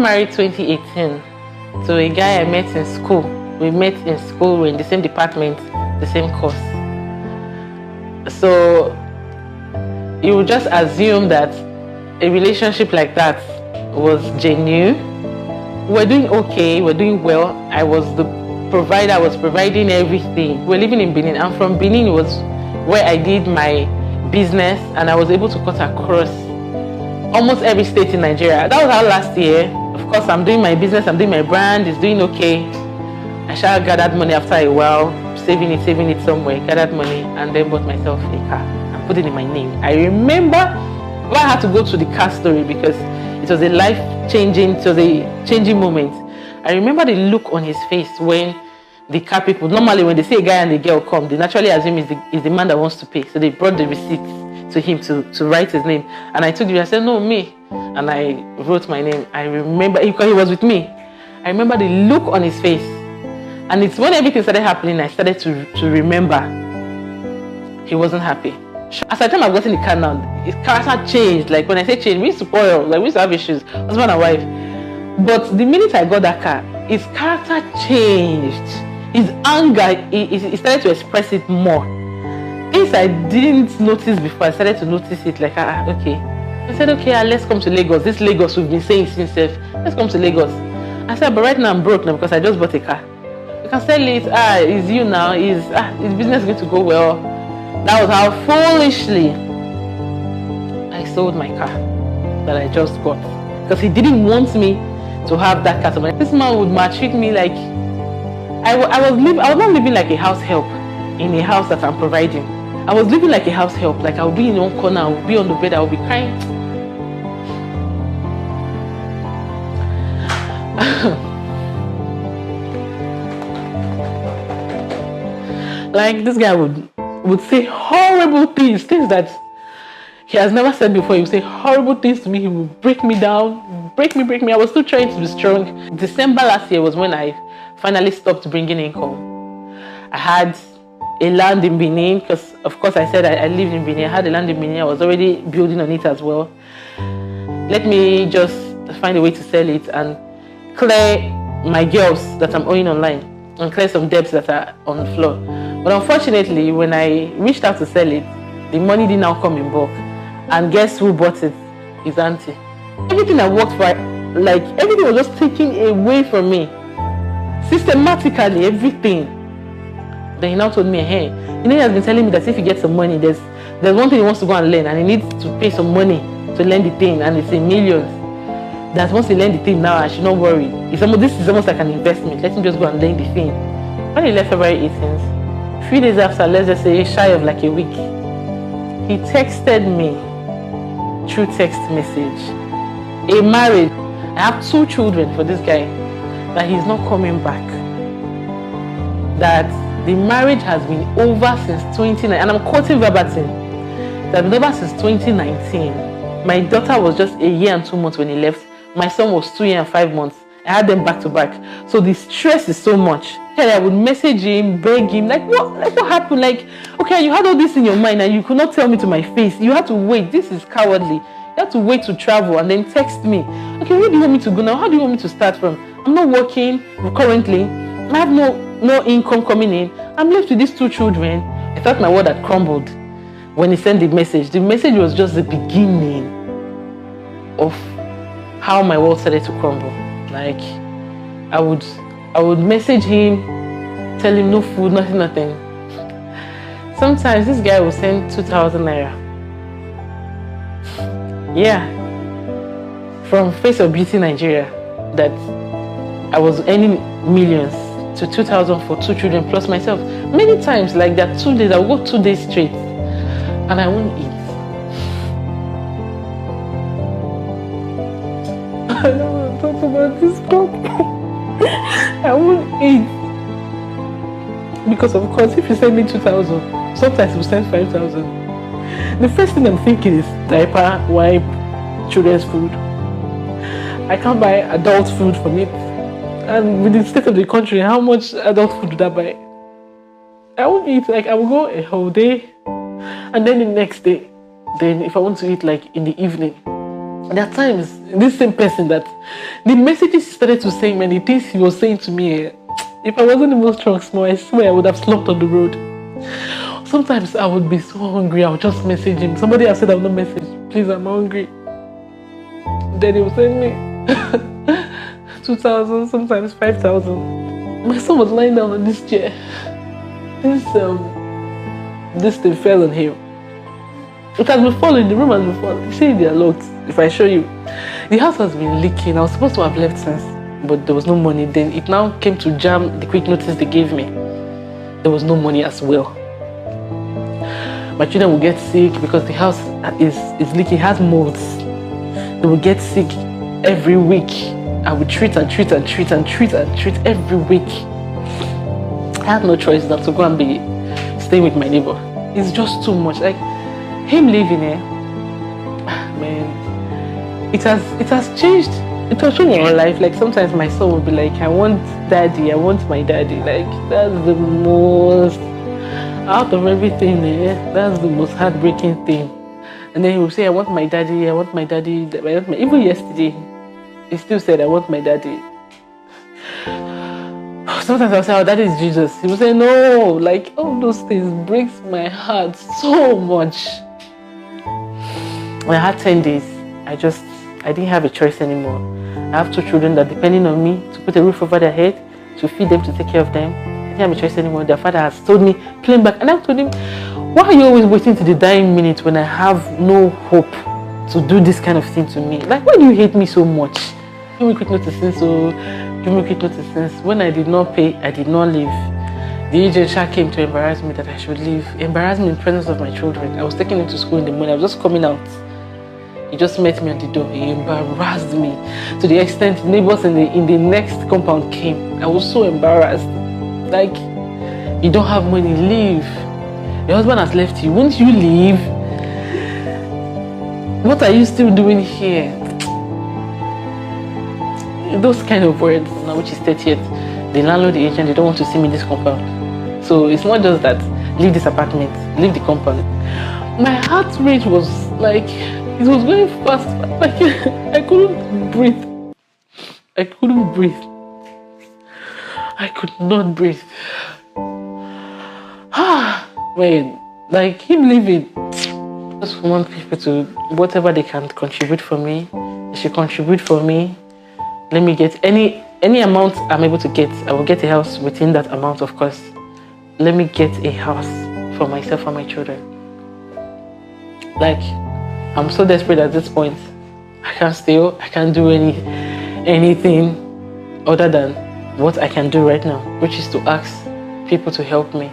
Married 2018 to a guy I met in school. We met in school, we're in the same department, the same course. So you would just assume that a relationship like that was genuine. We're doing okay, we're doing well. I was the provider, I was providing everything. We're living in Benin, and from Benin it was where I did my business, and I was able to cut across almost every state in Nigeria. That was how last year. Of course, I'm doing my business, I'm doing my brand, it's doing okay. I shall gathered money after a while, saving it somewhere, gathered money, and then bought myself a car and put it in my name. I remember I had to go to the car story because it was a life-changing, it was a changing moment. I remember the look on his face when the car people, normally when they see a guy and a girl come, they naturally assume it's the man that wants to pay. So they brought the receipt to him to write his name. And I took it, I said, no, me. And I wrote my name. I remember, because he was with me. I remember the look on his face. And it's when everything started happening, I started to remember he wasn't happy. As the time I've gotten the car now, his character changed. Like when I say change, we used to quarrel, like we used to have issues, husband and wife. But the minute I got that car, his character changed. His anger, he started to express it more. Things I didn't notice before, I started to notice it. Like, okay. I said, okay, let's come to Lagos. This Lagos we've been saying since, let's come to Lagos. I said, but right now I'm broke now because I just bought a car. You can sell it. It's you now. His business is going to go well. That was how foolishly I sold my car that I just got, because he didn't want me to have that car. So this man would maltreat me like I was not living like a house help in a house that I'm providing. I was living like a house help. Like I would be in one corner, I would be on the bed, I would be crying. Like this guy would say horrible things that he has never said before. He would say horrible things to me. He would break me down, break me. I was still trying to be strong. December last year was when I finally stopped bringing income. I had a land in Benin, because of course I said I lived in Benin. I had a land in Benin. I was already building on it as well. Let me just find a way to sell it and clear my girls that I'm owing online and clear some debts that are on the floor. But unfortunately, when I reached out to sell it, the money did not come in bulk. And guess who bought it? His auntie. Everything I worked for, like everything was just taken away from me. Systematically, everything. Then he now told me, hey, he has been telling me that if he gets some money, there's one thing he wants to go and learn, and he needs to pay some money to learn the thing, and it's in millions. That once he learn the thing now, I should not worry. This is almost like an investment. Let him just go and learn the thing. When he left February 18th, a few days after, let's just say shy of like a week, he texted me through text message. A marriage. I have 2 children for this guy. That he's not coming back. That the marriage has been over since 2019. And I'm quoting verbatim. That been over since 2019. My daughter was just 1 year and 2 months when he left. My son was 2 years and 5 months. I had them back to back. So the stress is so much. I would message him, beg him, like what happened? Like, okay, you had all this in your mind and you could not tell me to my face. You had to wait. This is cowardly. You had to wait to travel and then text me. Okay, where do you want me to go now? How do you want me to start from? I'm not working currently. I have no income coming in. I'm left with these 2 children. I thought my world had crumbled when he sent the message. The message was just the beginning of how my world started to crumble. Like, I would message him, tell him no food, nothing. Sometimes this guy will send 2,000 naira. Yeah. From Face of Beauty Nigeria, that I was earning millions, to 2,000 for 2 children plus myself. Many times, like that 2 days, I will go 2 days straight and I won't eat. I don't want to talk about this problem. I won't eat. Because of course, if you send me 2,000, sometimes you send 5,000. The first thing I'm thinking is diaper, wipe, children's food. I can't buy adult food from it. And with the state of the country, how much adult food would I buy? I won't eat. Like, I will go a whole day, and then the next day, then if I want to eat like in the evening, There are times this same person that the messages he started to send me and the things he was saying to me, if I wasn't even strong small, I swear I would have slept on the road. Sometimes I would be so hungry, I would just message him. Somebody has said I will not message, please, I'm hungry. Then he would send me 2,000, sometimes 5,000. My son was lying down on this chair. This thing fell on him. It has been falling, the room has been falling. You see, they are locked. If I show you, the house has been leaking. I was supposed to have left since, but there was no money. Then it now came to jam the quick notice they gave me. There was no money as well. My children will get sick because the house is leaking, it has molds. They will get sick every week. I would treat every week. I had no choice than to go and be staying with my neighbor. It's just too much. Like him living here, man, it has changed. It has changed my life. Like sometimes my son will be like, I want daddy, I want my daddy. Like that's the most, out of everything, that's the most heartbreaking thing. And then he will say, I want my daddy, I want my daddy. Even yesterday, he still said, I want my daddy. Sometimes I'll say, oh, that is Jesus. He will say, no, like all those things breaks my heart so much. When I had 10 days, I didn't have a choice anymore. I have 2 children that are depending on me to put a roof over their head, to feed them, to take care of them. I didn't have a choice anymore. Their father has told me, plain back. And I told him, why are you always waiting to the dying minute when I have no hope to do this kind of thing to me? Like, why do you hate me so much? Give me quick notice since when I did not pay, I did not leave. The agent came to embarrass me that I should leave. Embarrass me in presence of my children. I was taking him to school in the morning. I was just coming out. He just met me at the door. He embarrassed me to the extent neighbors in the next compound came. I was so embarrassed. Like, you don't have money, leave. Your husband has left you. Won't you leave? What are you still doing here? Those kind of words, now which is 30th. The landlord, the agent, they don't want to see me in this compound. So it's not just that, leave this apartment, leave the compound. My heart rate was like, it was going fast. Like, I couldn't breathe. I could not breathe. Man, like him leaving. I just want people to, whatever they can contribute for me, they should contribute for me. Let me get any amount I'm able to get. I will get a house within that amount, of course. Let me get a house for myself and my children. Like, I'm so desperate at this point. I can't do anything other than what I can do right now, which is to ask people to help me.